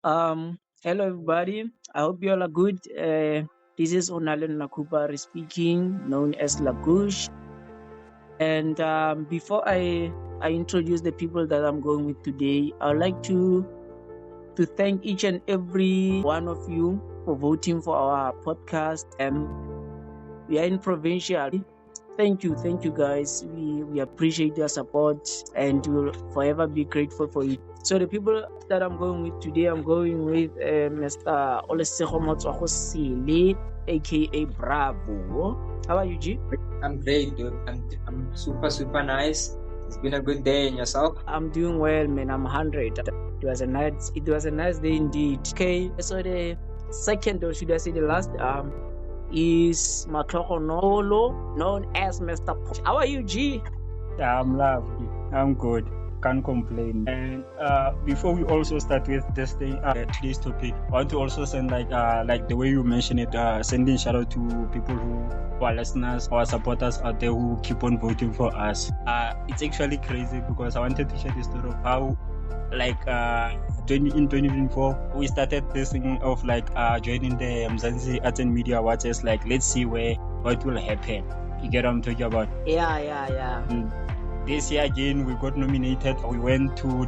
Hello everybody. I hope you all are good. This is Onalen Nakupari speaking, known as Lagush. And before I introduce the people that I'm going with today, I would like to thank each and every one of you for voting for our podcast. We are in provincial. Thank you guys. We appreciate your support and we'll forever be grateful for it. So the people that I'm going with today, I'm going with Mr. Olesego Motswagosele, aka Bravo. How are you, G? I'm great, dude. I'm super nice. It's been a good day, and yourself? I'm doing well, man. I'm 100. It was a nice day indeed. Okay, so the second, or should I say the last, is Matlogonolo, known as Mr. How are you, G? Yeah, I'm lovely. I'm good. Can't complain. And before we also start with this thing, today's topic, I want to also send like the way you mentioned it, sending shout out to people who are listeners, our supporters out there who keep on voting for us. It's actually crazy because I wanted to share the story of how in 2024 we started this thing of joining the Mzansi Arts and Media Awards as let's see what will happen. You get what I'm talking about? Yeah. This year again, we got nominated. We went to we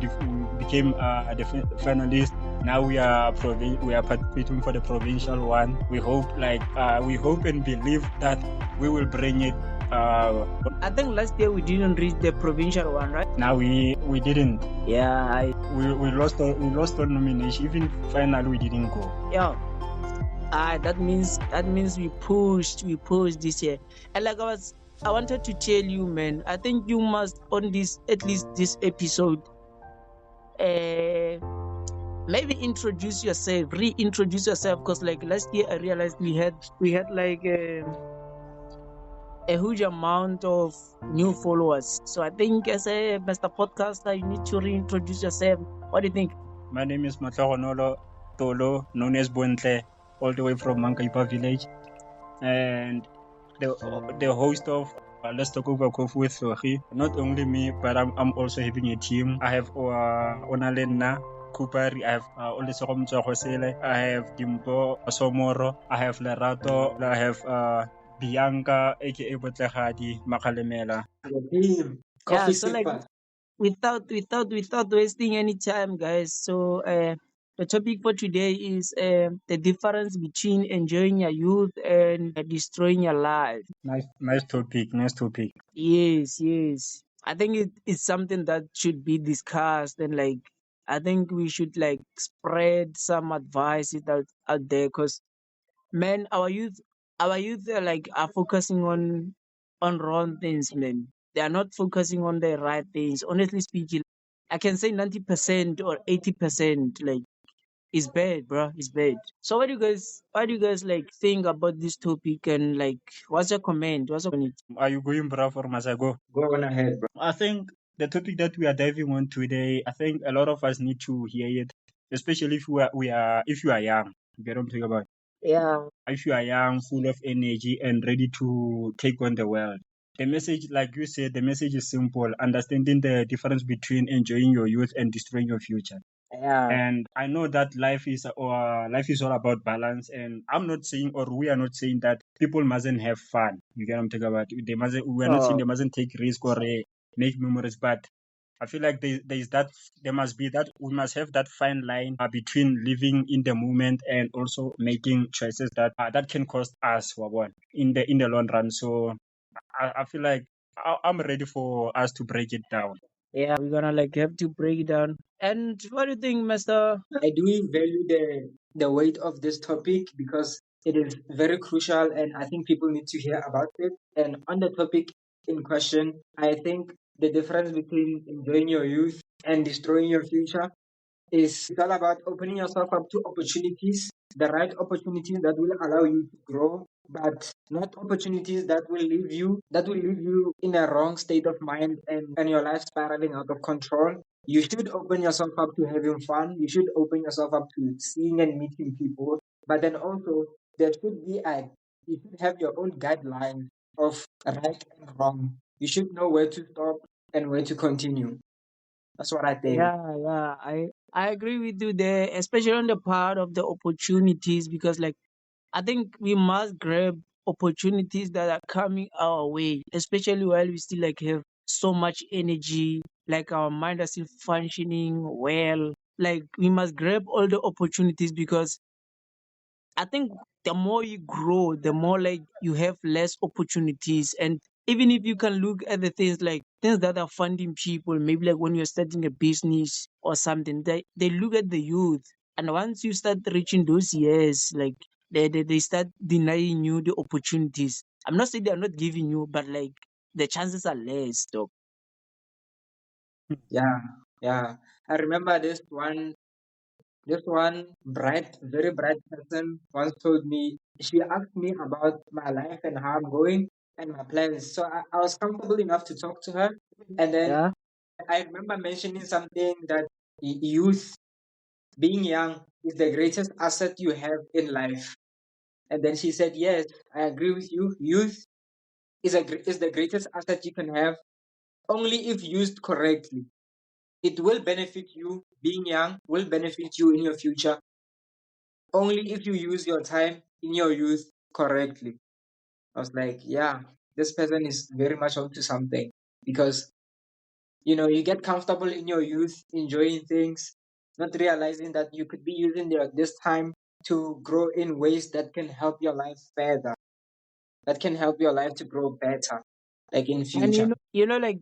became the finalist. Now we are participating for the provincial one. We hope and believe that we will bring it. I think last year we didn't reach the provincial one, right? Now we didn't. Yeah, we lost on nomination. Even final we didn't go. Yeah. That means we pushed this year. And I wanted to tell you, man, I think you must on this, at least this episode, maybe reintroduce yourself, because last year I realized we had a huge amount of new followers. So I think as a Mr. Podcaster, you need to reintroduce yourself. What do you think? My name is Matlogonolo Tolo, known as Bontle, all the way from Mankaipa village, and the host of Let's Talk Over Coffee with Sohi. Not only me, but I'm also having a team. I have Onalena Kupari, I have Olesego Motswagosele, I have Dimpo Somoro, I have Lerato, I have Bianca, aka Botlehadi Makalemela. The team. Yeah, Coffee so super. without wasting any time, guys. So the topic for today is the difference between enjoying your youth and destroying your life. Nice topic. Yes. I think it's something that should be discussed, and I think we should spread some advice out there, because man, our youth are focusing on wrong things, man. They are not focusing on the right things. Honestly speaking, I can say 90% or 80% is bad, bro. It's bad. So what do you guys think about this topic, and what's your comment? What's your on it? Are you going, Bravo, or must I go? Go on ahead, bro. I think the topic that we are diving on today, I think a lot of us need to hear it, especially if if you are young. You get what I'm talking about? Yeah. If you are young, full of energy, and ready to take on the world. The message, like you said, the message is simple: understanding the difference between enjoying your youth and destroying your future. Yeah. And I know that life is all about balance. And I'm not saying, or we are not saying that people mustn't have fun. You get what I'm talking about? We are not saying they mustn't take risk or make memories, but I feel like there must be that we must have that fine line between living in the moment and also making choices that can cost us in the long run. So I feel like I'm ready for us to break it down. Yeah, we're gonna have to break it down. And what do you think, Mister? I do value the weight of this topic because it is very crucial, and I think people need to hear about it. And on the topic in question, I think the difference between enjoying your youth and destroying your future is it's all about opening yourself up to opportunities, the right opportunities that will allow you to grow, but not opportunities that will leave you in a wrong state of mind and your life spiraling out of control. You should open yourself up to having fun. You should open yourself up to seeing and meeting people. But then also there should be you should have your own guidelines of right and wrong. You should know where to stop and where to continue. That's what I think. Yeah. I agree with you there, especially on the part of the opportunities, because like I think we must grab opportunities that are coming our way, especially while we still like have so much energy, like our mind are still functioning well. Like we must grab all the opportunities because I think the more you grow, the more like you have less opportunities. And even if you can look at the things like things that are funding people, maybe like when you're starting a business or something, they look at the youth. And once you start reaching those years, like they start denying you the opportunities. I'm not saying they're not giving you, but like the chances are less, though. Yeah, yeah. I remember this one bright, very bright person once told me, she asked me about my life and how I'm going and my plans. So I was comfortable enough to talk to her. And then Yeah. I remember mentioning something that youth, being young, is the greatest asset you have in life. And then she said, yes, I agree with you. Youth is the greatest asset you can have only if used correctly. It will benefit you. Being young will benefit you in your future only if you use your time in your youth correctly. I was like, yeah, this person is very much onto something because you get comfortable in your youth, enjoying things, not realizing that you could be using this time to grow in ways that can help your life further, that can help your life to grow better, like in And future. like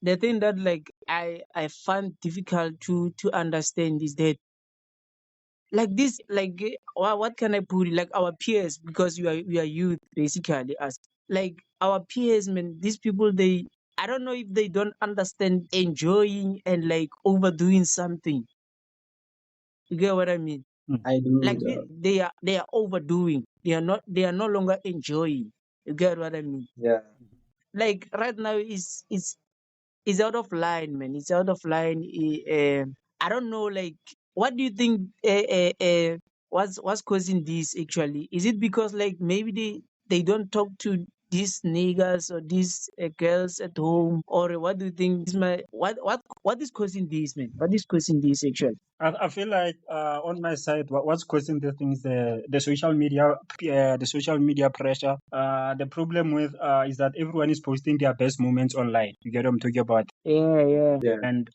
the thing that like I find difficult to understand is that like this like what can I put it, like our peers, because we are youth basically, us like our peers, man, these people, they, I don't know if they don't understand enjoying and like overdoing something. You get what I mean? Mm. I do. Like they are overdoing, they are no longer enjoying. You get what I mean? Yeah. Like right now is out of line, man. It's out of line. I don't know. Like, what do you think? What's causing this actually? Is it because like maybe they don't talk to these niggas or these girls at home, or what do you think? Is my what is causing this, man? What is causing this actually? I feel like on my side, what's causing the thing is the social media, the social media pressure. The problem with is that everyone is posting their best moments online. You get what I'm talking about, Yeah, yeah, Yeah. and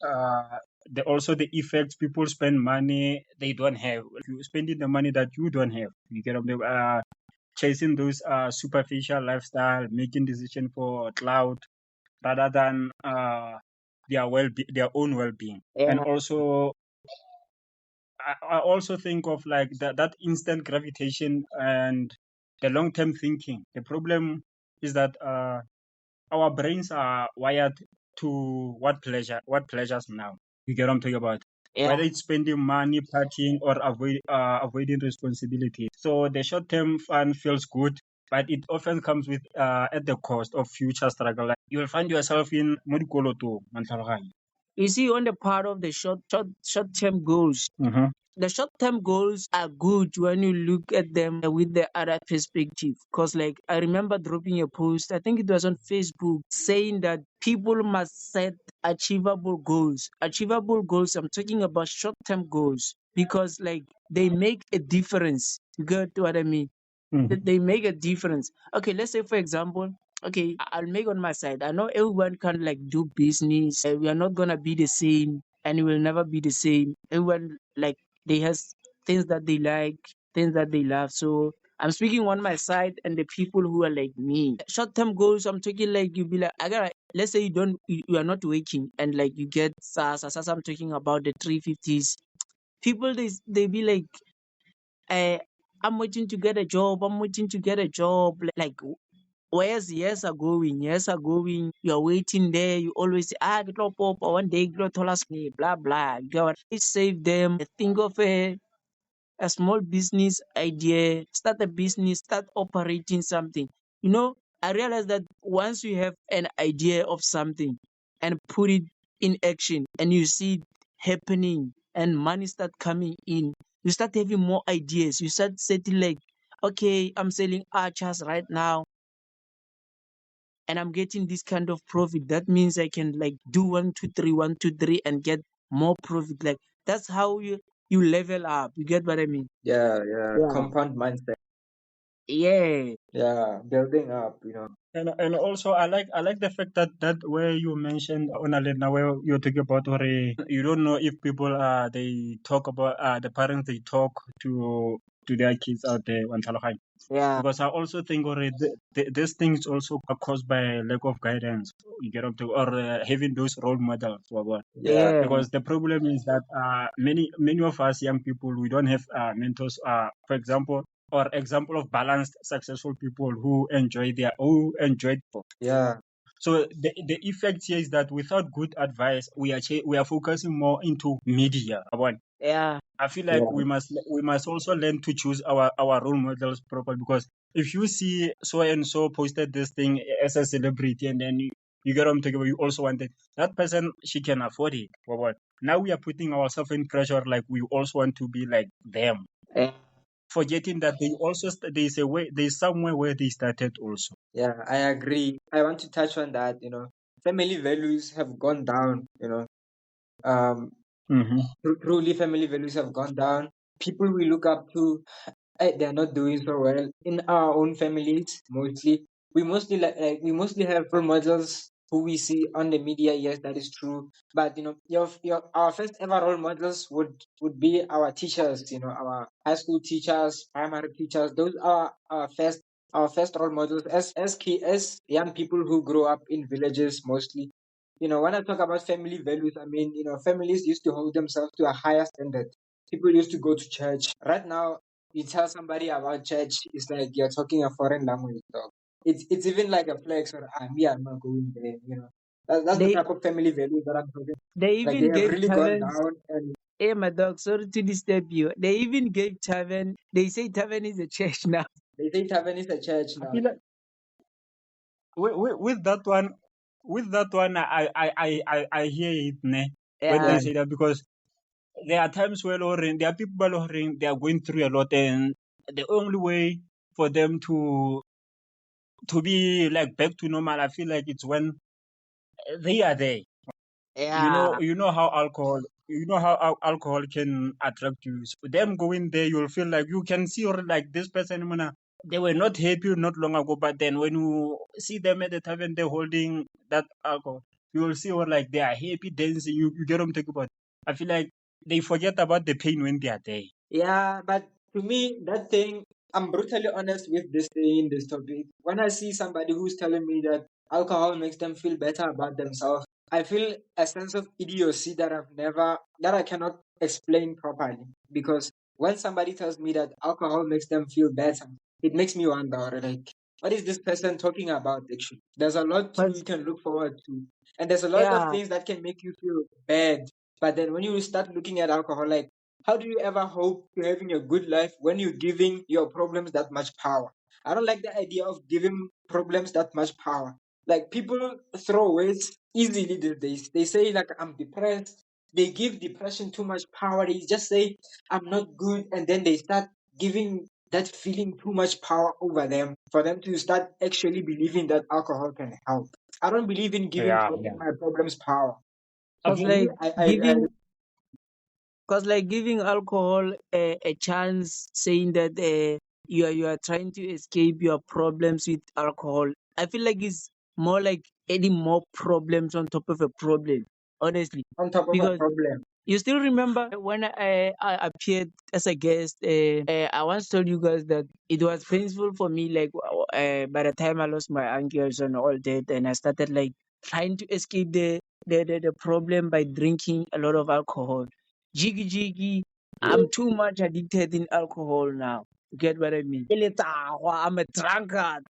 also the effects, people spend money they don't have. You spending the money that you don't have. You get what I'm chasing those superficial lifestyle, making decision for cloud rather than their own well being, and yeah. also I also think of like that instant gravitation and the long term thinking. The problem is that our brains are wired to what pleasures now. You get what I'm talking about? Yeah. Whether it's spending money, partying, or avoiding responsibility. So the short term fun feels good, but it often comes with at the cost of future struggle. Like you'll find yourself in modikoloto, You see, on the part of the short term goals, mm-hmm. the short term goals are good when you look at them with the other perspective. Because, like, I remember dropping a post, I think it was on Facebook, saying that people must set achievable goals. Achievable goals, I'm talking about short term goals because, like, they make a difference. You get what I mean? Mm-hmm. They make a difference. Okay, let's say for example, okay, I'll make on my side. I know everyone can like do business. We are not gonna be the same, and we will never be the same. Everyone like they has things that they like, things that they love. So I'm speaking on my side and the people who are like me. Short term goals, I'm talking like you be like, I gotta, let's say you are not working and like you get SARS, I'm talking about the 350s. People they be like, uh, I'm waiting to get a job. I'm waiting to get a job. Like, where's years are going? Years are going. You're waiting there. You always say, get up, one day, get us, blah, blah. God, it save them. Think of a small business idea, start a business, start operating something. I realized that once you have an idea of something and put it in action and you see it happening and money start coming in, you start having more ideas. You start setting like, okay, I'm selling archers right now and I'm getting this kind of profit. That means I can like do 1, 2, 3, 1, 2, 3 and get more profit. Like That's how you level up. You get what I mean? Yeah, Yeah. compound mindset. Yeah. Yeah, building up, And also I like the fact that where you mentioned Onalena, where you're talking about where you don't know if people they talk about the parents they talk to their kids out there on Talahai. Yeah. Because I also think already these things also are caused by lack of guidance. You get up to or having those role models. Yeah, Yeah. Because the problem is that many of us young people we don't have mentors. For example, or example of balanced, successful people who enjoyed. yeah, So the effect here is that without good advice, we are focusing more into media. Yeah. I feel like yeah, we must also learn to choose our role models properly, because if you see so and so posted this thing as a celebrity and then you get on together, you also want it. That person, she can afford it. But what? Now we are putting ourselves in pressure, like we also want to be like them, Yeah. forgetting that there's somewhere where they started also. yeah. I agree. I want to touch on that. Family values have gone down. Um, Mm-hmm. truly, family values have gone down. People we look up to, they're not doing so well in our own families. Mostly, we mostly have role models who we see on the media. Yes, that is true. But your our first ever role models would be our teachers. Our high school teachers, primary teachers. Those are our first role models as young people who grow up in villages mostly. When I talk about family values, I mean, families used to hold themselves to a higher standard. People used to go to church. Right now, you tell somebody about church, it's like you're talking a foreign language. So it's even like a flex, or me, I'm not going there. That's the They type of family values that I'm talking. they Like they even have gave really gone taverns. down, and Hey, my dog, sorry to disturb you. They even gave tavern. They say tavern is a church now. they think heaven is a church I now. feel like with that one, I hear it, ne, when Yeah. they Yeah, say that, because there are times where Lauren, there are people Lauren, they are going through a lot, and the only way for them to be like back to normal, I feel like it's when they are there. You Yeah. know, alcohol can attract you. So them going there, you'll feel like you can see, or like this person, they were not happy not long ago, but then when you see them at the tavern, they're holding that alcohol, you will see, or like they are happy dancing. You get what I'm talking about. I feel like they forget about the pain when they are there. yeah, but to me, that thing, I'm brutally honest with this thing, this topic. When I see somebody who's telling me that alcohol makes them feel better about themselves, I feel a sense of idiocy that I cannot explain properly. Because when somebody tells me that alcohol makes them feel better, it makes me wonder, like, what is this person talking about actually? There's a lot you Cause can look forward to, and there's a lot of yeah. things that can make you feel bad. But then when you start looking at alcohol, like, how do you ever hope to having a good life when you're giving your problems that much power? I don't like the idea of giving problems that much power. Like people throw weights easily these days. They say like I'm depressed. They give depression too much power. They just say I'm not good, and then they start giving that feeling too much power over them for them to start actually believing that alcohol can help. I don't believe in giving Yeah, yeah. my problems power. I Cause feel Me, like I giving Cause like giving alcohol a chance, saying that you are trying to escape your problems with alcohol. I feel like it's more like adding more problems on top of a problem. Honestly, on top of a because problem. you still remember when I appeared as a guest. I once told you guys that it was painful for me. Like by the time I lost my uncles and all that, and I started like trying to escape the problem by drinking a lot of alcohol. Jiggy jiggy, I'm too much addicted in alcohol now. You get what I mean? I'm a drunkard.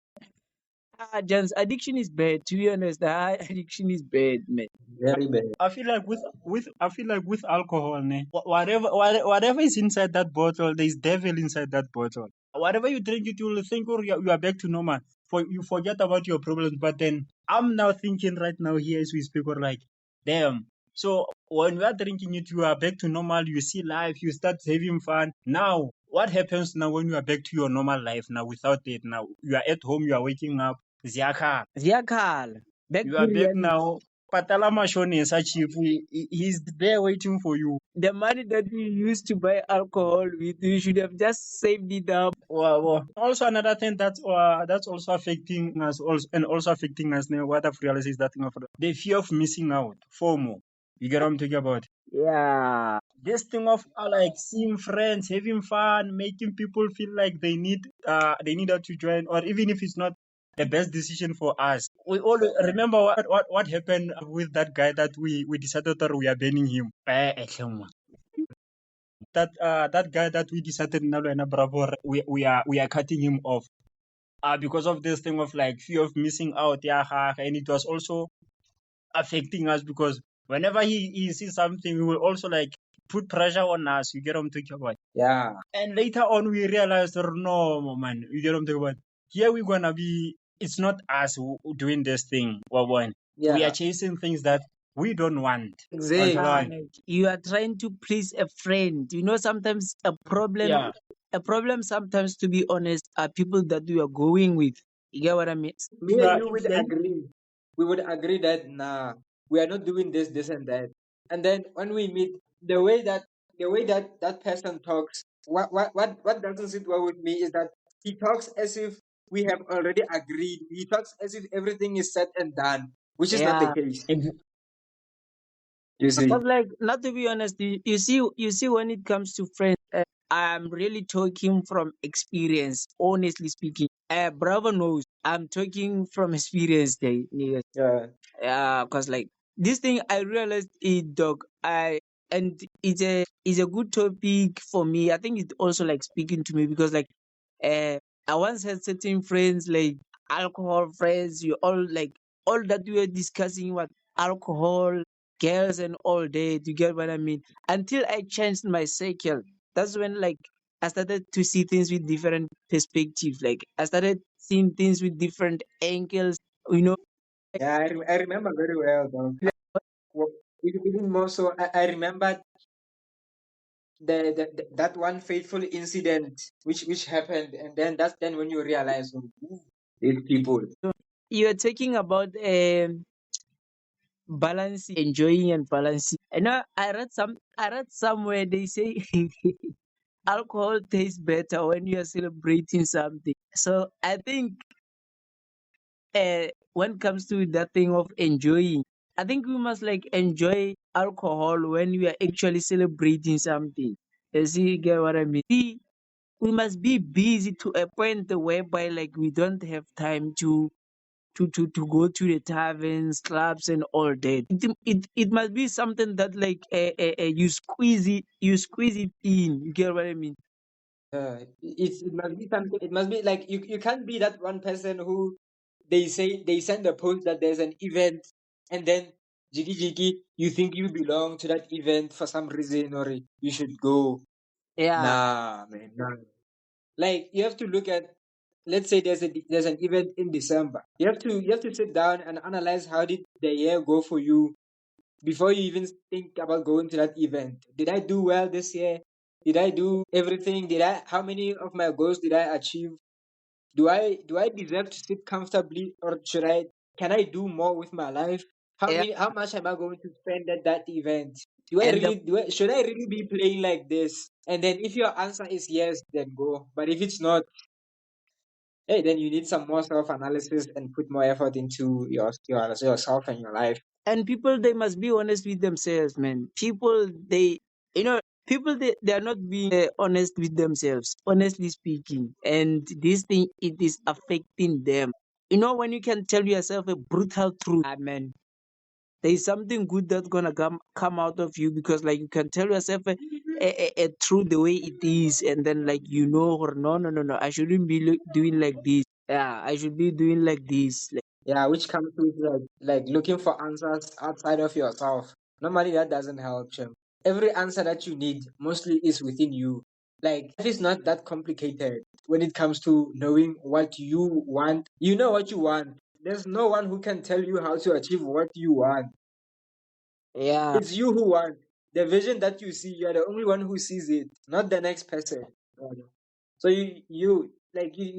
Jans, addiction is bad. To be honest, addiction is bad, man. Very bad. I feel like with alcohol, ne, whatever is inside that bottle, there's devil inside that bottle. Whatever you drink, it you will think, oh, you are back to normal. For you forget about your problems. But then I'm now thinking right now here as we speak, or like, damn. So when you are drinking it, you are back to normal. You see life. You start having fun. Now, what happens now when you are back to your normal life now without it? Now you are at home. You are waking up. Ziaka. Ziakal, back You to are back reality. now. Patala Mashonesa chief, he's there waiting for you. The money that we used to buy alcohol with, you should have just saved it up. Wow. Also, another thing that's also affecting us, also affecting us now. What I've realized is that thing of the fear of missing out, FOMO. You get what I'm talking about? Yeah. This thing of like seeing friends, having fun, making people feel like they need us to join, or even if it's not the best decision for us. We all remember what happened with that guy that we decided that we are banning him. That guy that we decided now Bravo, we are cutting him off. Because of this thing of like fear of missing out, yeah, and it was also affecting us because whenever he sees something, he will also like put pressure on us. You get what I'm talking about? Yeah. And later on, we realized, no, man, you get what I'm talking about? Here we're gonna be. It's not us who doing this thing. We are Yeah. chasing things that we don't want. Exactly. Like you are trying to please a friend. You know, sometimes Yeah, a problem sometimes, to be honest, are people that you are going with. You get what I mean? Me you and are you would influenced. agree. We would agree that nah, we are not doing this, and that. And then when we meet, the way that that person talks, what doesn't sit well with me is that he talks as if we have already agreed. He talks as if everything is set and done, which is not the Yeah. case. Ex- You see? But like, not to be honest, you see, when it comes to friends, I'm really talking from experience. Honestly speaking, Bravo knows I'm talking from experience. There, niggas. Yeah. Yeah, cause like this thing, I realized it, dog. And it's a good topic for me. I think it's also like speaking to me because like, I once had certain friends, like alcohol friends. You all like all that we were discussing what alcohol, girls, and all day. Do you get what I mean? Until I changed my cycle. That's when like I started to see things with different perspectives. Like I started seeing things with different angles. You know, Yeah, I remember very well, though. Well, even more so, I remember that one fateful incident which happened, and then that's then when you realize, oh, these people. you're talking about balancing, enjoying and balancing. I know I read somewhere they say alcohol tastes better when you are celebrating something. So I think when it comes to that thing of enjoying, I think we must like enjoy alcohol when we are actually celebrating something. You see, you get what I mean? We must be busy to a point whereby like we don't have time to go to the taverns, clubs, and all that. It must be something that like you squeeze it in. You get what I mean? It must be something. It must be like you can't be that one person who they send a post that there's an event, and then jiggy jiggy you think you belong to that event for some reason, or you should go. Yeah, Nah, man, nah. Like you have to look at, let's say there's an event in December. You have to sit down and analyze how did the year go for you before you even think about going to that event. Did I do well this year? Did I do everything? How many of my goals did I achieve? Do I deserve to sit comfortably, or should I can I do more with my life? yeah. How much am I going to spend at that event? Do I And the really should I really be playing like this? And then if your answer is yes, then go. But if it's not, hey, then you need some more self analysis and put more effort into yourself and your life. and people, they must be honest with themselves, man. People, you know people, they are not being honest with themselves, honestly speaking. And this thing, it is affecting them. You know, when you can tell yourself a brutal truth, man, there is something good that's gonna come out of you, because like you can tell yourself a truth the way it is, and then like, or no, I shouldn't be doing like this. Yeah, I should be doing like this. Like, Yeah, which comes with like looking for answers outside of yourself. Normally that doesn't help, Chem. Every answer that you need mostly is within you. Like life is not that complicated when it comes to knowing what you want. You know what you want. There's no one who can tell you how to achieve what you want. yeah. It's you who want. The vision that you see, you are the only one who sees it, not the next person. So you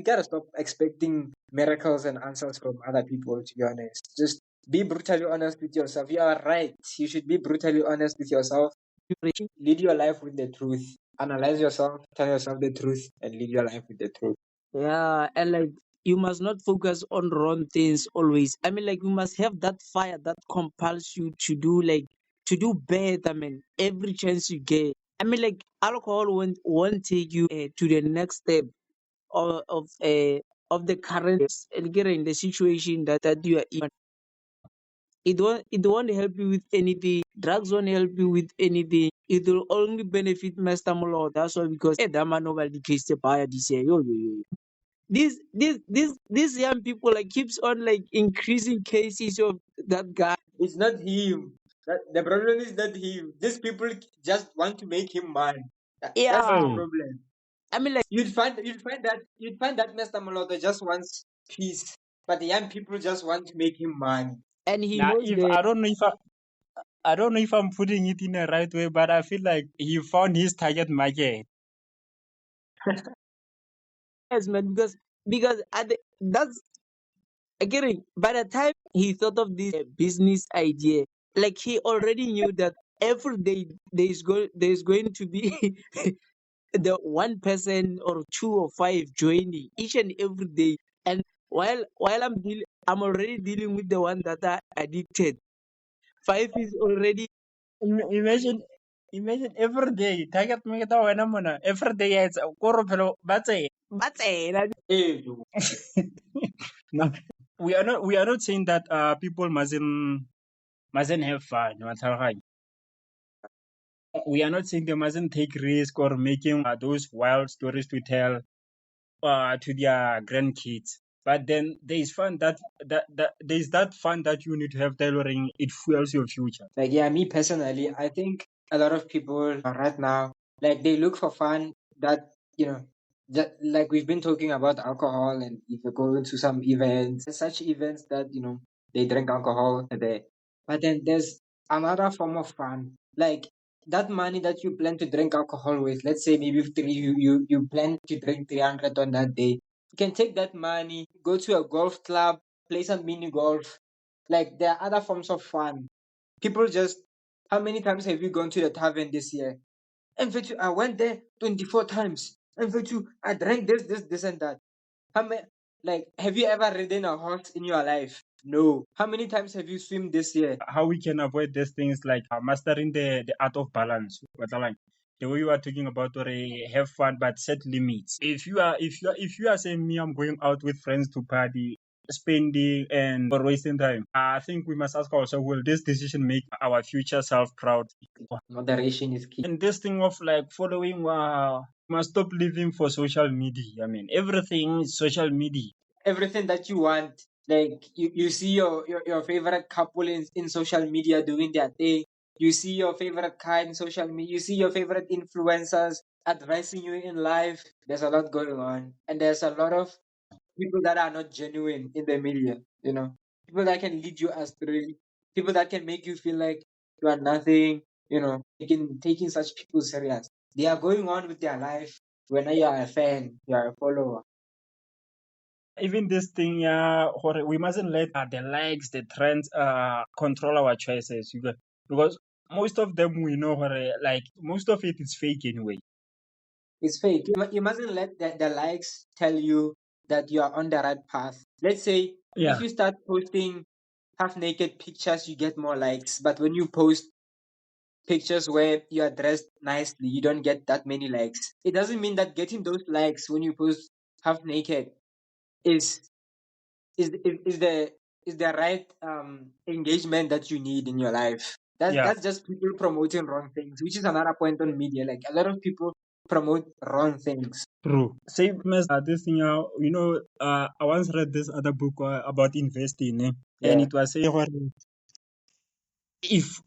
gotta stop expecting miracles and answers from other people, to be honest. Just Be brutally honest with yourself. You are right. You should be brutally honest with yourself. Lead your life with the truth. Analyze yourself, tell yourself the truth, and lead your life with the truth. Yeah, and like you must not focus on wrong things always. I mean, like you must have that fire that compels you to do better, man. Every chance you get. I mean, like alcohol won't take you to the next step of the current in the situation that you are in. It won't help you with anything. Drugs won't help you with anything. It will only benefit Mr. Molo. That's why because that man nobody case the buyer this year. Yo, yo, yo. These young people like keeps on like increasing cases of that guy. It's not him. The problem is not him. These people just want to make him mad. That's the Yeah. problem. I mean like You'd find that Mr. Moloto just wants peace, but the young people just want to make him mad. and he Now, knows if the I don't know if I'm putting it in the right way, but I feel like he found his target market. yes man because that's again by the time he thought of this business idea, like he already knew that every day there's going to be the one person or two or five joining each and every day. And while I'm already dealing with the one that are addicted. Five is already Imagine, every day target market wena mona every day it's koro phelo batse. but eh, Hey, No, we are not saying that people mustn't have fun. We are not saying they mustn't take risk or making those wild stories to tell to their grandkids. But then there is fun that there is that fun that you need to have tailoring. It fuels your future. like, yeah, me personally, I think a lot of people right now, like, they look for fun that, that, like we've been talking about alcohol, and if you go into some events, such events that, they drink alcohol there. But then there's another form of fun. Like, that money that you plan to drink alcohol with, let's say maybe you plan to drink 300 on that day. You can take that money, go to a golf club, play some mini golf. Like, there are other forms of fun. People just, how many times have you gone to the tavern this year? And for you, I went there 24 times. And for you, I drank this, and that. How many, like, have you ever ridden a horse in your life? No. How many times have you swim this year? How we can avoid these things like mastering the art of balance. The way you are talking about or have fun but set limits. If you are saying me, I'm going out with friends to party, spending and for wasting time. I think we must ask ourselves, will this decision make our future self proud? Moderation is key. And this thing of like following must stop living for social media. I mean, everything is social media. Everything that you want. Like, you see your favorite couple in social media doing their thing. You see your favorite car in social media. You see your favorite influencers advising you in life. There's a lot going on. And there's a lot of people that are not genuine in the media, People that can lead you astray. People that can make you feel like you are nothing, taking such people serious. They are going on with their life. When you are a fan, you are a follower. Even this thing, yeah, we mustn't let the likes, the trends, control our choices. Because most of them we know, like most of it is fake anyway. It's fake. You mustn't let the likes tell you that you are on the right path. Let's say Yeah. if you start posting half naked pictures, you get more likes. But when you post pictures where you are dressed nicely, you don't get that many likes. It doesn't mean that getting those likes when you post half naked is is the right engagement that you need in your life. That's just people promoting wrong things, which is another point on media. Like, a lot of people promote wrong things. True. Same as this thing, I once read this other book about investing, and Yeah. it was saying if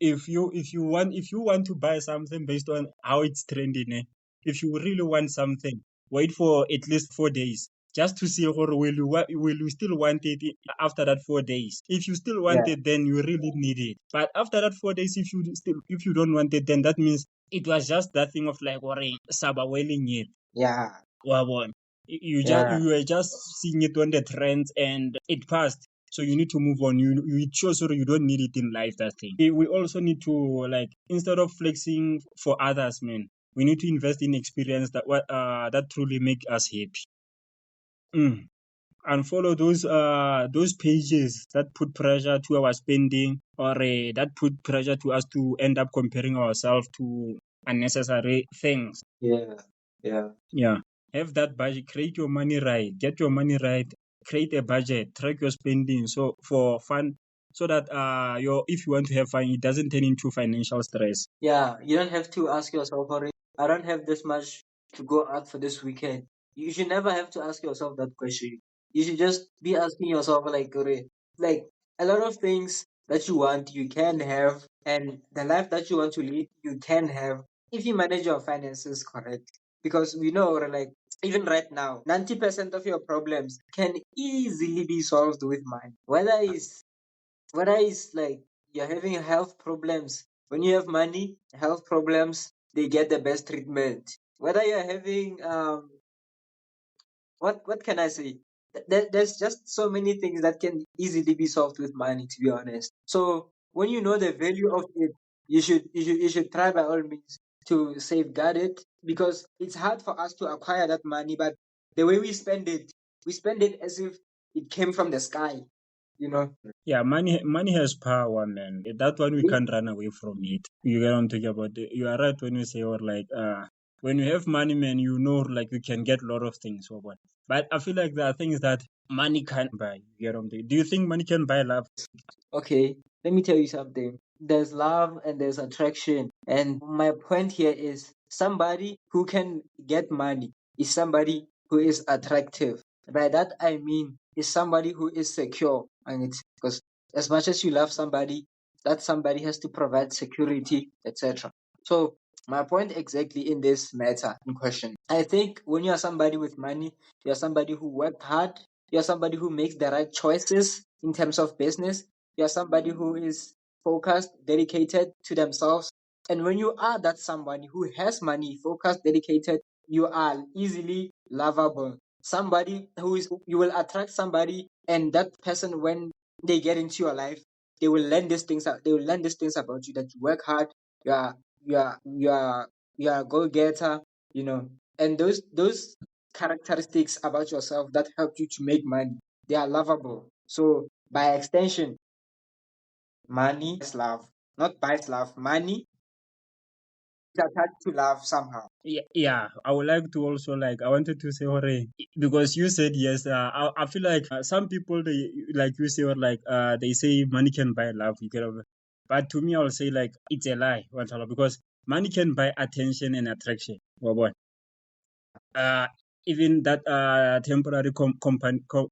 you want to buy something based on how it's trending, if you really want something, wait for at least 4 days just to see will you still want it after that 4 days. If you still want it, then you really need it. But after that 4 days, if you don't want it, then that means it was just that thing of like worrying saba welling it. Yeah. You were just seeing it on the trends and it passed. So you need to move on. You sure sorry you don't need it in life. That thing. We also need to, like, instead of flexing for others, man, we need to invest in experience that truly make us happy. And follow those pages that put pressure to our spending, or that put pressure to us to end up comparing ourselves to unnecessary things. Yeah. Yeah. Have that budget, create your money right, get your money right, create a budget, track your spending so for fun, so that if you want to have fun, it doesn't turn into financial stress. Yeah, you don't have to ask yourself, "Alright, I don't have this much to go out for this weekend." You should never have to ask yourself that question. You should just be asking yourself, like, "Alright, like a lot of things that you want, you can have, and the life that you want to lead, you can have if you manage your finances correct." Because we know, like, even right now, 90% of your problems can easily be solved with money. Whether it's like you're having health problems, when you have money, health problems, they get the best treatment. Whether you're having what can I say? There's just so many things that can easily be solved with money, to be honest. So when you know the value of it, you should try by all means to safeguard it, because it's hard for us to acquire that money, but the way we spend it as if it came from the sky, you know. Yeah, money has power, man. That one we can't run away from it. You get what I'm talking about. You are right when you say, or like, when you have money, man, you know, like, you can get a lot of things. Or what. But I feel like there are things that money can't buy. You get what I'm saying? Do you think money can buy love? Okay, let me tell you something. There's love and there's attraction. And my point here is somebody who can get money is somebody who is attractive. By that I mean is somebody who is secure. And it's because as much as you love somebody, that somebody has to provide security, etc. So my point exactly in this matter in question. I think when you are somebody with money, you're somebody who worked hard, you're somebody who makes the right choices in terms of business, you're somebody who is focused, dedicated to themselves. And when you are that somebody who has money, focused, dedicated, you are easily lovable. Somebody who is, you will attract somebody, and that person, when they get into your life, they will learn these things. They will learn these things about you, that you work hard, you are you are you are you are a goal getter, and those characteristics about yourself that help you to make money, they are lovable. So by extension, money is love, not buys love. Money is attached to love somehow. Yeah, I would like to also, like, I wanted to say, Hore, because you said yes. I feel like some people, they, like you say, or like, they say money can buy love. You get over. But to me, I'll say, like, it's a lie, because money can buy attention and attraction. Well, boy. uh, Even that temporary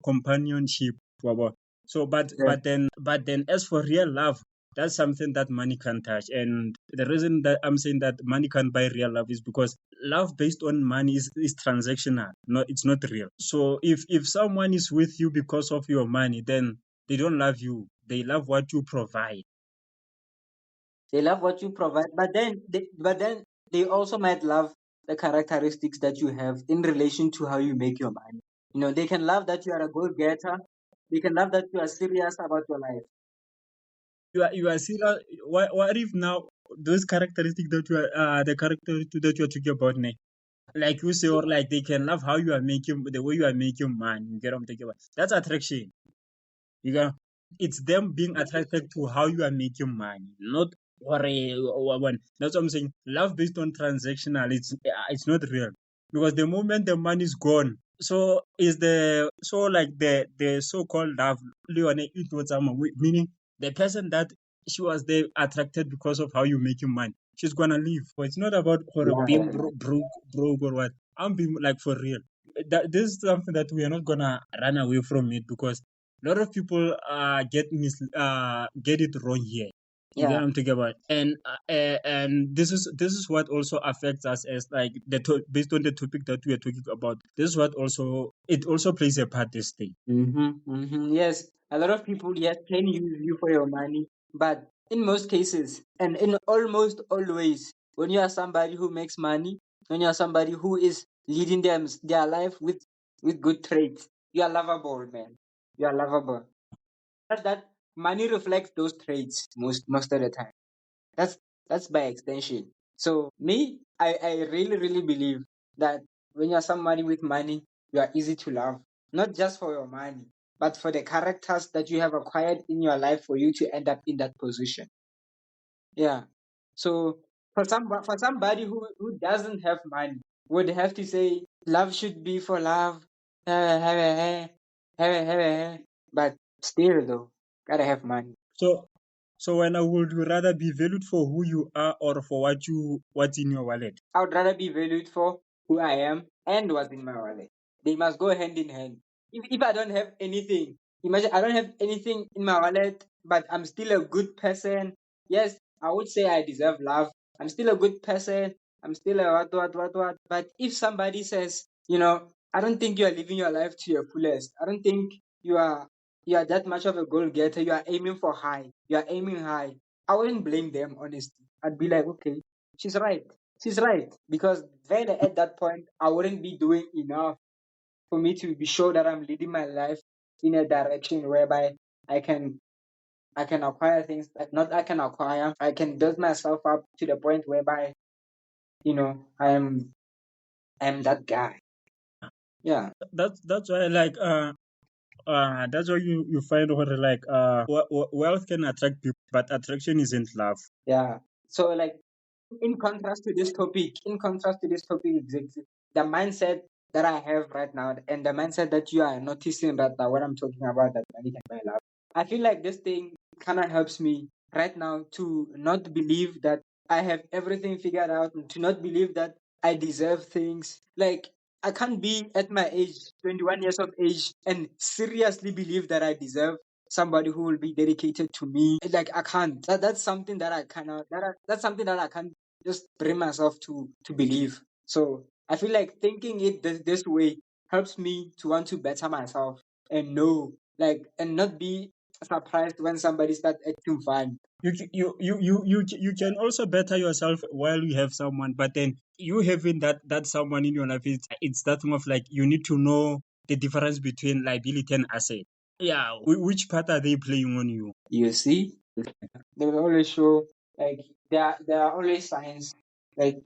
companionship. Wabo. So, Yeah. but then, as for real love, that's something that money can't touch. And the reason that I'm saying that money can't buy real love is because love based on money is transactional. No, it's not real. So if someone is with you because of your money, then they don't love you. They love what you provide. They love what you provide, but then they also might love the characteristics that you have in relation to how you make your money. They can love that you are a goal getter. They can love that you are serious about your life. You are serious. What if now those characteristics that you are the characteristics that you are talking about, ne? Like you say, or like they can love how you are making, the way you are making money. You get what I'm talking about? That's attraction. You get, it's them being attracted to how you are making money, not one. That's what I'm saying. Love based on transactional, it's not real, because the moment the money is gone, so is the so like the so-called love, Leone, it was meaning the person that she was there attracted because of how you making money, she's gonna leave. But it's not about being Yeah. broke or what. I'm being like for real. This is something that we are not gonna run away from it, because a lot of people get it wrong here. You get Yeah. what I'm talking about, and this is what also affects us, as like based on the topic that we are talking about. This is what also, it also plays a part, this thing. Yes, a lot of people, yes, can use you for your money, but in most cases, and in almost always, when you are somebody who makes money, when you are somebody who is leading their life with good traits, you are lovable, man. You are lovable. that money reflects those traits most of the time. That's by extension. So me, I really, really believe that when you're somebody with money, you are easy to love. Not just for your money, but for the characters that you have acquired in your life for you to end up in that position. Yeah. So for somebody who doesn't have money, would have to say love should be for love. But still though, gotta have money. So, so when I would you rather be valued for who you are or for what's in your wallet? I would rather be valued for who I am and what's in my wallet. They must go hand in hand. If I don't have anything, imagine I don't have anything in my wallet, but I'm still a good person. Yes, I would say I deserve love. I'm still a good person. I'm still a what. But if somebody says, I don't think you are living your life to your fullest. I don't think you are you are that much of a goal getter. You are aiming for high. You are aiming high. I wouldn't blame them, honestly. I'd be like, okay, she's right. She's right. Because then at that point, I wouldn't be doing enough for me to be sure that I'm leading my life in a direction whereby I can I can acquire things that not I can acquire. I can build myself up to the point whereby, I'm that guy. Yeah. That's why that's why you find what like wealth can attract people, but attraction isn't love. Yeah. So like in contrast to this topic exactly, the mindset that I have right now and the mindset that you are noticing right now when I'm talking about that money can buy love, I feel like this thing kind of helps me right now to not believe that I have everything figured out and to not believe that I deserve things. Like, I can't be at my age, 21 years of age, and seriously believe that I deserve somebody who will be dedicated to me. Like, I can't. That's something that I cannot. That's something that I can't just bring myself to believe. So I feel like thinking it this way helps me to want to better myself and know, like, and not be surprised when somebody starts acting fun. You can also better yourself while you have someone, but then you having that someone in your life, it's that thing of like you need to know the difference between liability and asset. Yeah, which part are they playing on you? You see, they will always show, like, there are always signs. Like,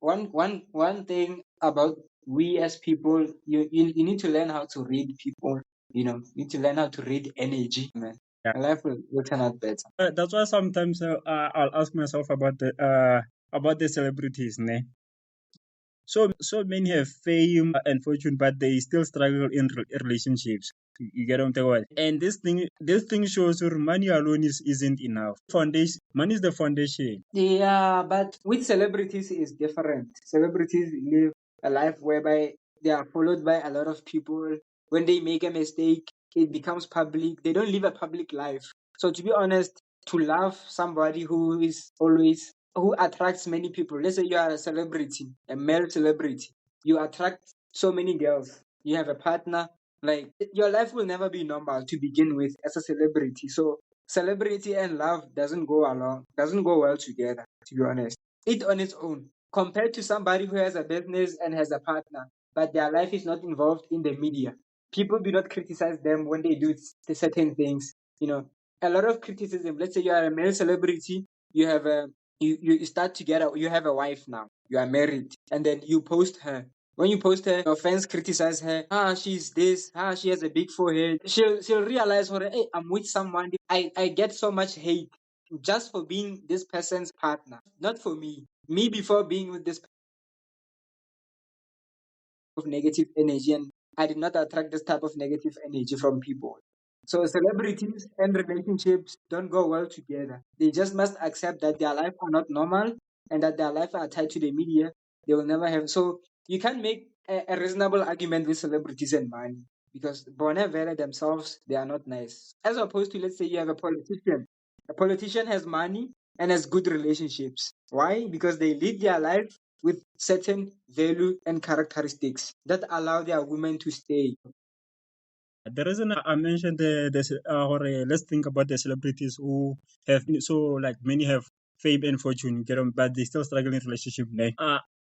one thing about we as people, you need to learn how to read people. You need to learn how to read energy, man. Yeah. And life will turn out better. That's why sometimes I'll ask myself about the celebrities, ne? So many have fame and fortune, but they still struggle in relationships. You get what I'm talking about? And this thing shows your money alone isn't enough. Foundation, money is the foundation. Yeah, but with celebrities is different. Celebrities live a life whereby they are followed by a lot of people. When they make a mistake, it becomes public. They don't live a public life. So to be honest, to love somebody who attracts many people. Let's say you are a celebrity, a male celebrity. You attract so many girls. You have a partner. Like, your life will never be normal to begin with as a celebrity. So celebrity and love doesn't go well together, to be honest. It on its own. Compared to somebody who has a business and has a partner, but their life is not involved in the media. People do not criticize them when they do certain things. A lot of criticism. Let's say you are a male celebrity, you have a you start together, you have a wife now, you are married, and then you post her. When you post her, your fans criticize her. She's this. She has a big forehead. She'll realize, hey, I'm with someone. I get so much hate just for being this person's partner, not for me. Me before being with this of negative energy, and I did not attract this type of negative energy from people. So celebrities and relationships don't go well together. They just must accept that their life are not normal and that their life are tied to the media. They will never have. So you can make a reasonable argument with celebrities and money because Bonavera themselves, they are not nice. As opposed to, let's say you have a politician. A politician has money and has good relationships. Why? Because they live their life with certain value and characteristics that allow their women to stay. The reason I mentioned let's think about the celebrities who have so like many have fame and fortune, but they still struggle in relationship.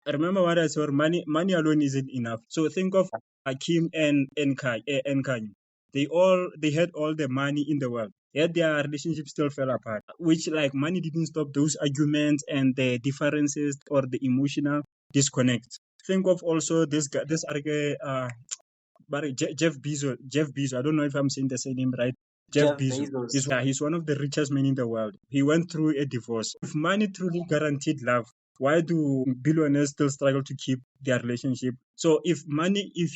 Remember what I said, money alone isn't enough. So think of Kim and Kanye. they had all the money in the world, yet their relationship still fell apart. Which, like, money didn't stop those arguments and the differences or the emotional disconnect. Think of also this guy, this Jeff Bezos. Jeff Bezos. I don't know if I'm saying the same name right. Jeff Jeff Bezos. Bezos. He's one of the richest men in the world. He went through a divorce. If money truly guaranteed love, why do billionaires still struggle to keep their relationship? So if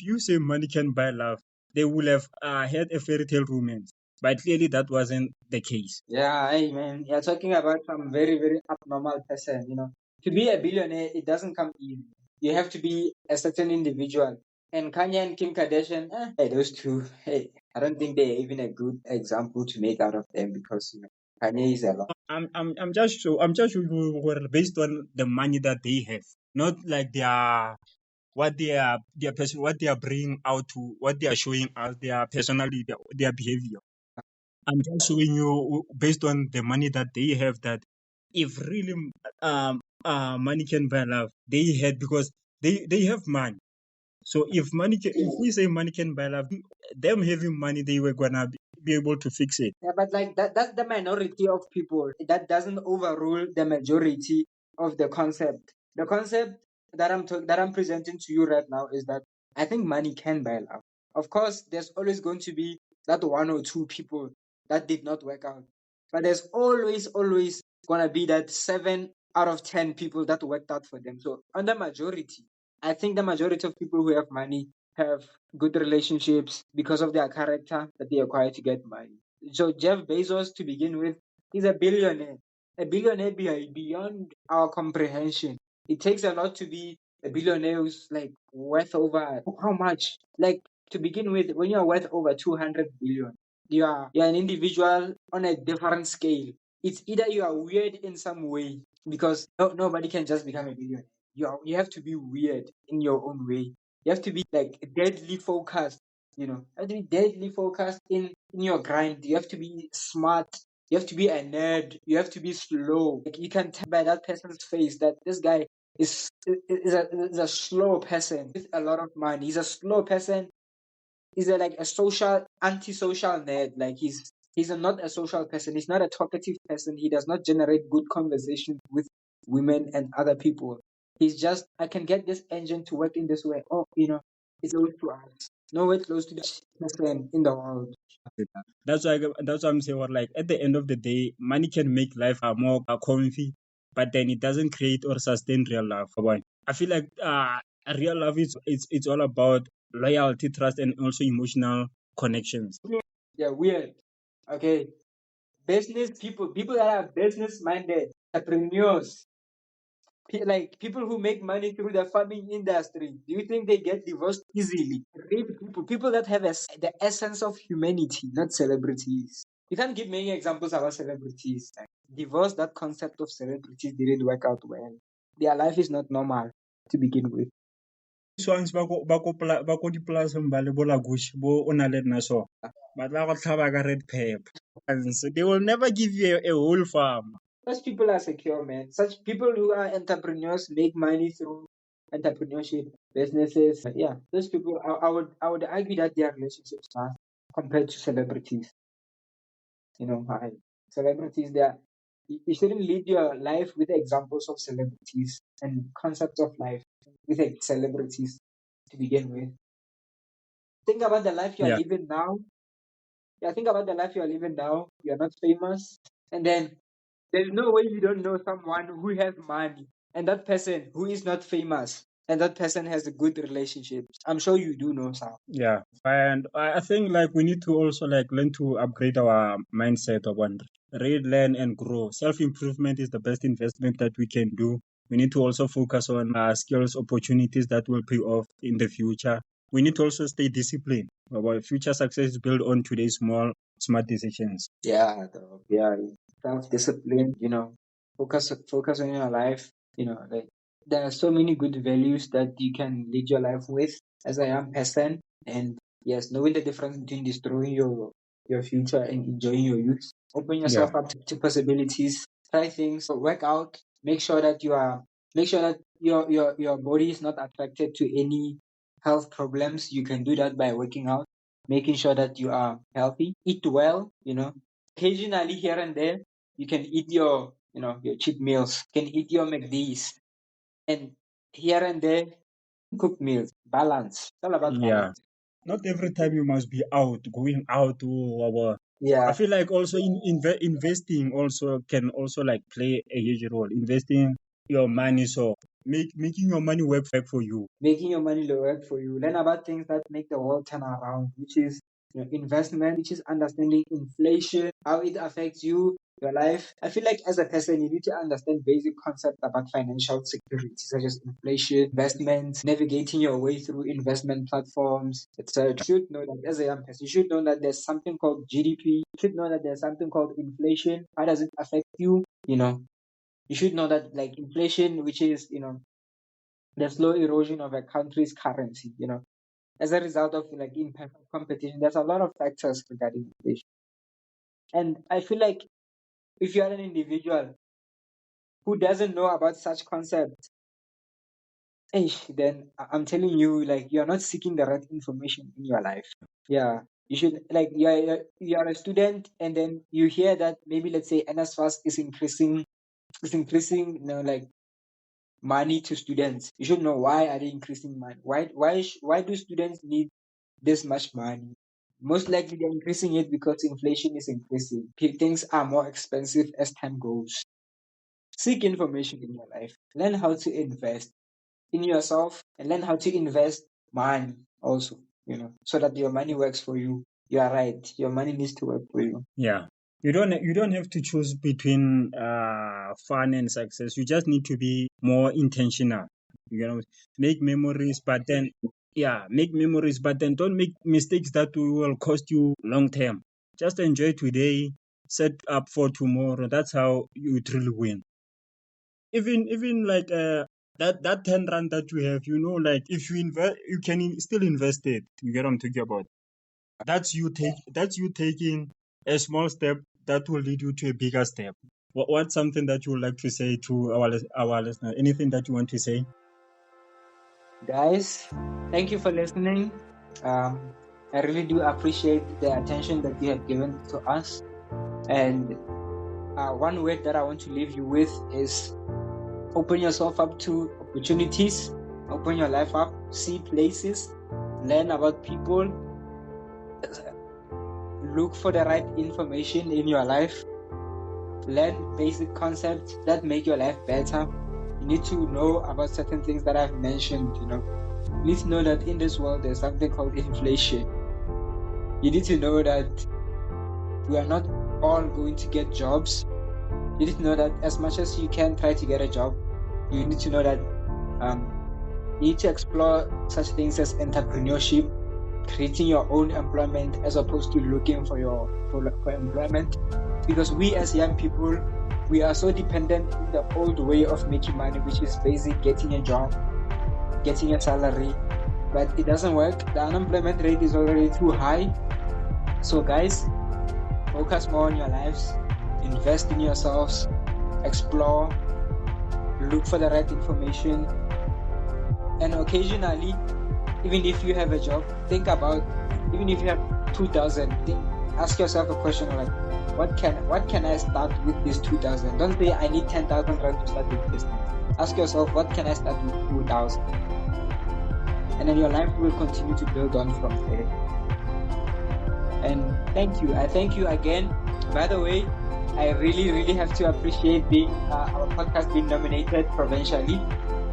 you say money can buy love, they would have had a fairy tale romance. But clearly that wasn't the case. Yeah, hey man, you're talking about some very, very abnormal person, you know. To be a billionaire, it doesn't come easy. You have to be a certain individual. And Kanye and Kim Kardashian, hey, those two, hey, I don't think they're even a good example to make out of them because, you know, Kanye is a lot. I'm just sure based on the money that they have, not like what they are bringing out to what they are showing us, their personality, their behavior. I'm just showing you based on the money that they have that if really money can buy love, they had because they have money. So if we say money can buy love, them having money, they were gonna be able to fix it. Yeah, but like that's the minority of people. That doesn't overrule the majority of the concept. The concept that I'm presenting to you right now is that I think money can buy love. Of course, there's always going to be that one or two people that did not work out. But there's always gonna be that 7 out of 10 people that worked out for them. So on the majority, I think the majority of people who have money have good relationships because of their character that they acquire to get money. So Jeff Bezos, to begin with, is a billionaire. A billionaire beyond our comprehension. It takes a lot to be a billionaire who's like worth over how much? Like to begin with, when you're worth over 200 billion, you're an individual on a different scale. It's either you are weird in some way because nobody can just become a billionaire. You have to be weird in your own way. You have to be like deadly focused. You know, you have to be deadly focused in your grind. You have to be smart. You have to be a nerd. You have to be slow. Like you can tell by that person's face that this guy is a slow person with a lot of money. He's a slow person. He's like a social antisocial nerd. Like not a social person. He's not a talkative person. He does not generate good conversation with women and other people. He's just I can get this engine to work in this way. Oh, you know, it's always to us. Nowhere close to the person in the world. That's why I'm saying what, like, at the end of the day, money can make life more comfy, but then it doesn't create or sustain real love. Boy, I feel like real love is it's all about loyalty, trust, and also emotional connections. Yeah, weird. Okay. Business people that are business minded, entrepreneurs, like people who make money through the farming industry. Do you think they get divorced easily? Real people that have the essence of humanity, not celebrities. You can't give many examples about celebrities. Like, divorce, that concept of celebrities didn't work out well. Their life is not normal to begin with. Songs ba ko dipolaseng ba le bolagush bo o na le nna so ba tla go tlhaba ka red pepper, and so they will never give you a whole farm. Such people are secure, man. Such people who are entrepreneurs make money through entrepreneurship, businesses. Yeah, those people, I would argue that their relationships are compared to celebrities. You know, celebrities, you shouldn't lead your life with examples of celebrities and concepts of life with celebrities to begin with. Think about the life you are Yeah. living now. Yeah, think about the life you are living now. You're not famous. And then there's no way you don't know someone who has money and that person who is not famous and that person has a good relationship. I'm sure you do know some. Yeah, and I think like we need to also like learn to upgrade our mindset of one. Read, learn, and grow. Self-improvement is the best investment that we can do. We need to also focus on skills, opportunities that will pay off in the future. We need to also stay disciplined. Our future success is built on today's small, smart decisions. Yeah, yeah. Self-discipline, you know, focus on your life. You know, like there are so many good values that you can lead your life with as a young person. And yes, knowing the difference between destroying your future and enjoying your youth. Open yourself up to possibilities. Try things. Work out. Make sure that your body is not affected to any health problems. You can do that by working out. making sure that you are healthy, eat well, occasionally here and there, you can eat your cheat meals, you can eat your McDs, and here and there, cooked meals, balance. It's all about Yeah. balance. Not every time you must be going out to Yeah. I feel like also investing also can also like play a huge role. Investing your money, so making your money work for you. Making your money work for you. Learn about things that make the world turn around, which is investment, which is understanding inflation, how it affects you, your life. I feel like as a person, you need to understand basic concepts about financial security, such as inflation, investments, navigating your way through investment platforms, etc. You should know that as a young person, you should know that there's something called GDP. You should know that there's something called inflation. How does it affect you? You should know that like inflation, which is, the slow erosion of a country's currency, as a result of like impact of competition. There's a lot of factors regarding inflation. And I feel like if you are an individual who doesn't know about such concepts, then I'm telling you, like, you're not seeking the right information in your life. Yeah. You should, like, you're a student, and then you hear that maybe, let's say, NSFAS is increasing, like, money to students. You should know, why are they increasing money? Why do students need this much money? Most likely they're increasing it because inflation is increasing. Things are more expensive as time goes. Seek information in your life. Learn how to invest in yourself, and learn how to invest money also, so that your money works for you. You are right. Your money needs to work for you. Yeah. You don't have to choose between fun and success. You just need to be more intentional. Make memories, but then don't make mistakes that will cost you long term. Just enjoy today, set up for tomorrow. That's how you truly win. Even like that 10 rand that you have, like if you invest, you can still invest it. You get what I'm talking about? That's you taking a small step that will lead you to a bigger step. What's something that you would like to say to our listeners? Anything that you want to say? Guys, thank you for listening. I really do appreciate the attention that you have given to us. And one word that I want to leave you with is open yourself up to opportunities, open your life up, see places, learn about people, look for the right information in your life, learn basic concepts that make your life better. You need to know about certain things that I've mentioned. You need to know that in this world there's something called inflation. You need to know that we are not all going to get jobs. You need to know that as much as you can try to get a job, you need to know that you need to explore such things as entrepreneurship, creating your own employment as opposed to looking for employment. Because we as young people, we are so dependent in the old way of making money, which is basically getting a job, getting a salary, but it doesn't work. The unemployment rate is already too high. So guys, focus more on your lives, invest in yourselves, explore, look for the right information, and occasionally, even if you have a job, think about, even if you have 2,000, ask yourself a question like, what can I start with this 2,000? Don't say I need 10,000 rand to start with this. Ask yourself, what can I start with 2,000? And then your life will continue to build on from there. And thank you. I thank you again. By the way, I really, really have to appreciate our podcast being nominated provincially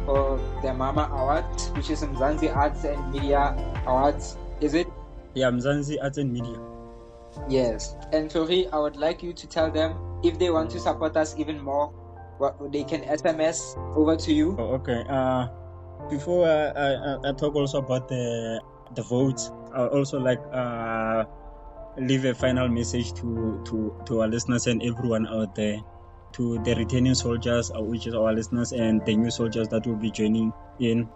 for the Mama Awards, which is Mzansi Arts and Media Awards. Is it? Yeah, Mzansi Arts and Media. Yes. And Tori, I would like you to tell them if they want to support us even more, they can SMS over to you. Oh, okay. Before I talk also about the votes, I also like leave a final message to our listeners and everyone out there, to the returning soldiers, which is our listeners, and the new soldiers that will be joining in,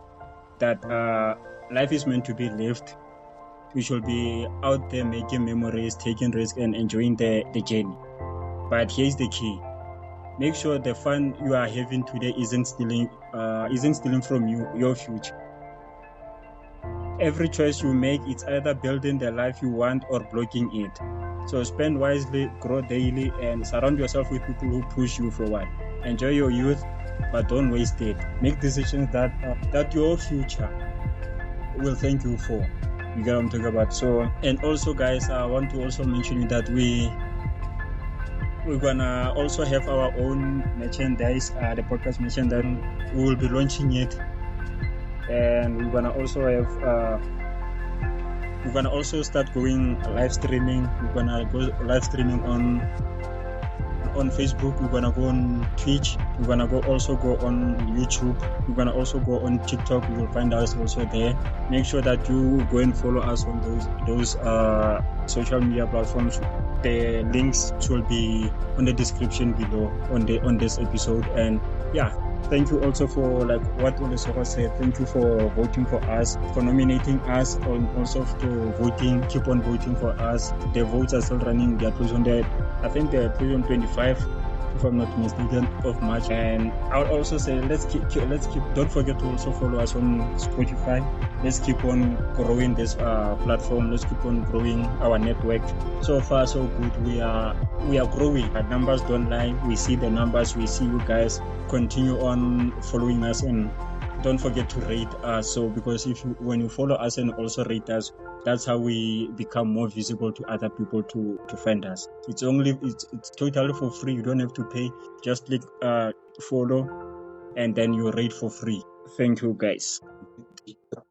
that life is meant to be lived. We should be out there making memories, taking risks, and enjoying the journey. But here's the key: make sure the fun you are having today isn't stealing from you your future. every choice you make, it's either building the life you want or blocking it. So spend wisely, grow daily, and surround yourself with people who push you forward. Enjoy your youth, but don't waste it. Make decisions that your future will thank you for. You get what I'm talking about? So, and also, guys, I want to also mention that we're gonna also have our own merchandise, the podcast merchandise. We will be launching it, and we're gonna also have we're gonna also start going live streaming. We're gonna go live streaming on Facebook. We're gonna go on Twitch. We're gonna also go on YouTube. We're gonna also go on TikTok. You will find us also there. Make sure that you go and follow us on those social media platforms. The links will be on the description below on this episode. And yeah, thank you also for like what Olesoro said. Thank you for voting for us, for nominating us, and also to voting. Keep on voting for us. The votes are still running. They are close on that. I think they're close on 25, if I'm not mistaken, of March. And I'll also say let's keep. Don't forget to also follow us on Spotify. Let's keep on growing this platform. Let's keep on growing our network. So far, so good. We are growing. Our numbers don't lie. We see the numbers. We see you guys. Continue on following us, and don't forget to rate us. So because when you follow us and also rate us, that's how we become more visible to other people to find us. It's totally for free. You don't have to pay. Just click follow, and then you rate for free. Thank you, guys.